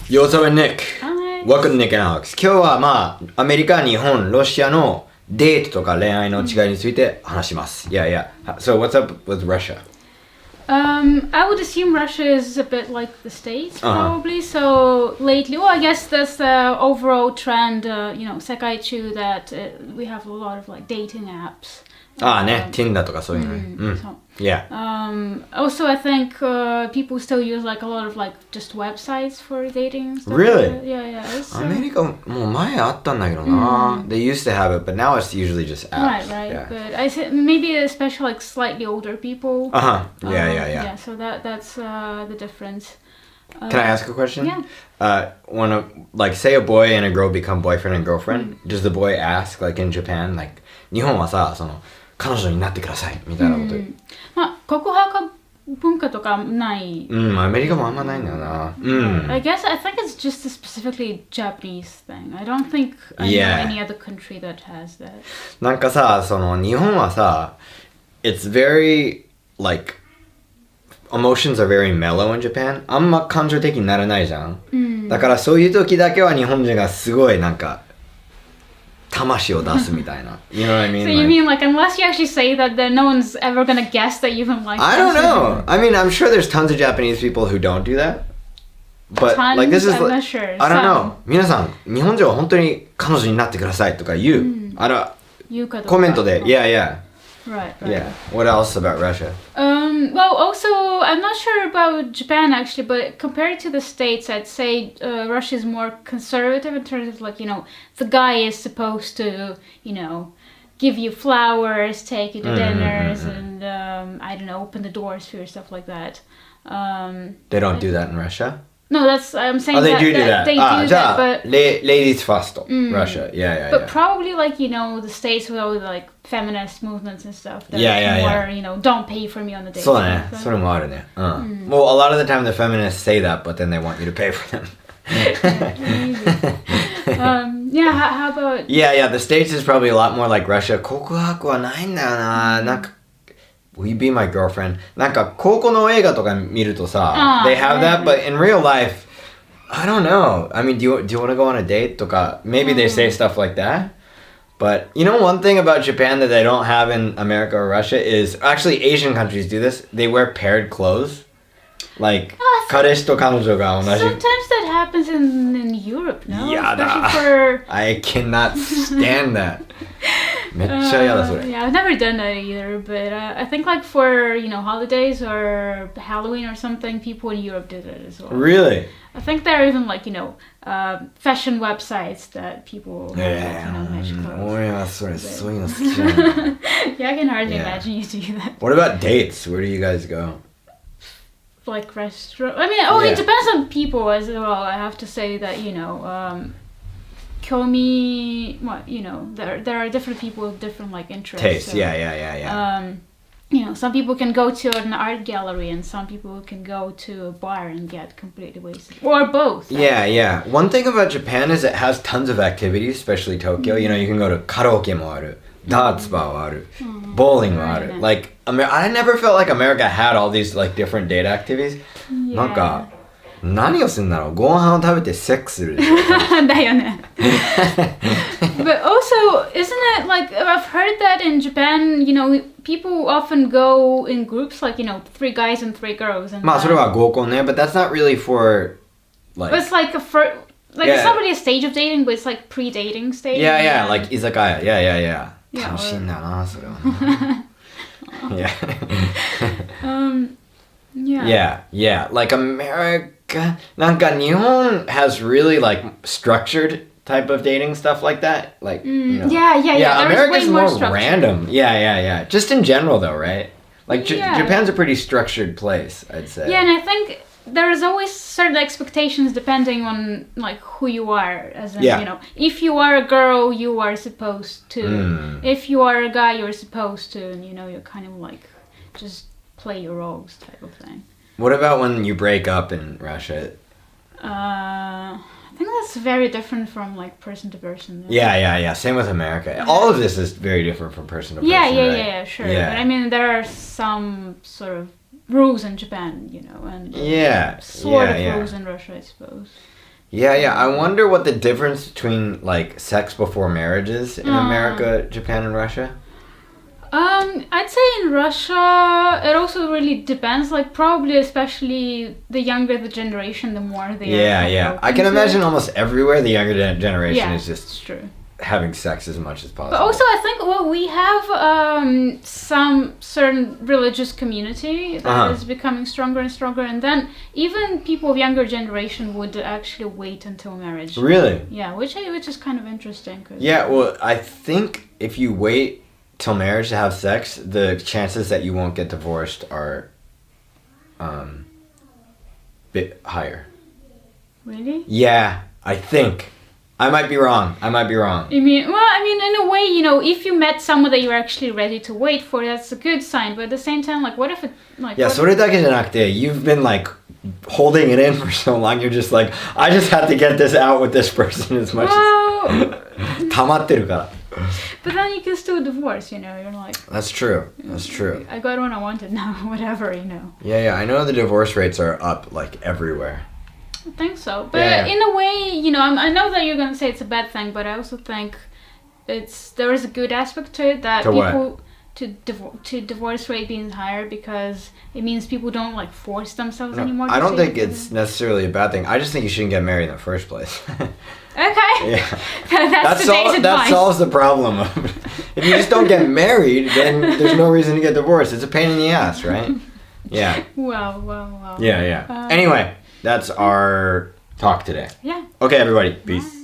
Yo, what's up, Nick? Alex. Welcome to Nick and Alex. 今日はアメリカ、日本、ロシアのデートとか恋愛の違いについて話します。Yeah. So what's up with Russia? I would assume Russia is a bit like the States, probably. So lately, I guess that's the overall trend, 世界中 that we have a lot of like dating apps. Tinder とかそういうのね。Yeah. Also, I think people still use like a lot of like just websites for dating. Stuff. Really? Yeah. アメリカもう前あったんだけどな。They used to have it, but now it's usually just apps. Right. Yeah. But I think maybe especially like slightly older people. Yeah. So that's the difference. Can I ask a question? Yeah. When like say a boy and a girl become boyfriend and girlfriend, does the boy ask like in Japan like 日本はさ彼女になってくださいみたいなこと言う。告白文化とかない。アメリカもあんまないんだよな。I think it's just a specifically Japanese thing. I don't think I know any other country that has that. なんかさ、日本はさ、it's very like emotions are very mellow in Japan. あんま感情的にならないじゃん。だからそういう時だけは日本人がすごいなんか魂を出すみたいな。You know what I mean? So you mean like unless you actually say that, then no one's ever gonna guess that you even like I don't know. I mean, I'm sure there's tons of Japanese people who don't do that. But like this is I'm not sure. I don't know. 皆さん、日本人は本当に彼女になってくださいとか言う。コメントで。Yeah. Right. Yeah. What else about Russia? Well, also, I'm not sure about Japan actually, but compared to the States, I'd say Russia is more conservative in terms of like, the guy is supposed to, give you flowers, take you to dinners, and I don't know, open the doors for you, stuff like that. They don't do that in Russia? No, I'm saying they do that. They do that, but ladies first, Russia. Yeah. But probably like the States with all the like feminist movements and stuff. That more, don't pay for me on the date. そうだね。それもあるね。Well, a lot of the time the feminists say that, but then they want you to pay for them. How about? Yeah. The States is probably a lot more like Russia. 告白はないんだよな。なんかWill you be my girlfriend? なんか高校の映画とか見るとさ、they have that, but in real life, I don't know. I mean, do you want to go on a date? とか maybe they say stuff like that. But one thing about Japan that they don't have in America or Russia is actually Asian countries do this. They wear paired clothes. Like 彼氏と彼女が同じ。Sometimes that happens in Europe, no? やだ。Especially for I cannot stand that. めっちゃやだそれ。Yeah, I've never done that either, but I think like for, holidays or Halloween or something, people in Europe did it as well. Really? I think there are even like, fashion websites that people match clothes. 俺はそういうの好きじゃない。Yeah, I can hardly imagine you do that. What about dates? Where do you guys go? Like restaurant. I mean, it depends on people as well. I have to say that, there are different people with different like interests. Tastes, so, yeah. Some people can go to an art gallery and some people can go to a bar and get completely wasted. Or both. Yeah. One thing about Japan is it has tons of activities, especially Tokyo. You can go to karaoke もある。ダーツバーはある。Bowling もある。Like, I never felt like America had all these like different date activities. なんか何をするんだろう。ご飯を食べてセックスする。だよね。But also, isn't it like I've heard that in Japan, people often go in groups, like 3 guys and 3 girls. And まあそれは合コンね。But that's not really for like. But it's like it's not really a stage of dating, but it's like pre-dating stage. Yeah. Like 居酒屋。Yeah. 楽しいんだなそれはね。Yeah. Like America, なんか日本 has really like structured type of dating stuff like that. Like, Yeah, America's way more random. Yeah. Just in general though, right? Like Japan's a pretty structured place, I'd say. Yeah, and I think there's always certain expectations depending on like who you are, as in, if you are a girl, you are supposed to. If you are a guy, you're supposed to, and you're kind of like just play your roles type of thing. What about when you break up in Russia? I think that's very different from like person to person. Yeah. Same with America. All of this is very different from person to person. Yeah, sure. Yeah. But I mean, there are some sort of rules in Japan, and sort of rules in Russia, I suppose. Yeah. I wonder what the difference between like sex before marriage is in America, Japan, and Russia. I'd say in Russia, it also really depends. Like probably, especially the younger the generation, the more they are. Yeah. I can imagine almost everywhere the younger generation is just it's true. having sex as much as possible. But also, I think we have some certain religious community that is becoming stronger and stronger, and then even people of younger generation would actually wait until marriage. Really? Yeah, which is kind of interesting. Yeah, well, I think if you wait till marriage to have sex, the chances that you won't get divorced are bit higher. Really? Yeah, I think. I might be wrong. You mean, well, I mean, in a way, you know, if you met someone that you're actually ready to wait for, that's a good sign. But at the same time, like, what if it, like... Yeah, それだけじゃなくて, you've been, like, holding it in for so long, you're just like, I just have to get this out with this person as much as... 溜まってるから. But then you can still divorce, you know, you're like... That's true. I got what I wanted now, whatever, you know. Yeah, I know the divorce rates are up, like, everywhere. I think so. But in a way, you know, I know that you're going to say it's a bad thing, but I also think there is a good aspect to it that to divorce rate being higher because it means people don't like force themselves anymore. I don't think it's necessarily a bad thing. I just think you shouldn't get married in the first place. Okay. Yeah. That's today's advice. That solves the problem. If you just don't get married, then there's no reason to get divorced. It's a pain in the ass, right? Yeah. Wow. Yeah. Anyway, that's our talk today. Yeah. Okay, everybody. Peace.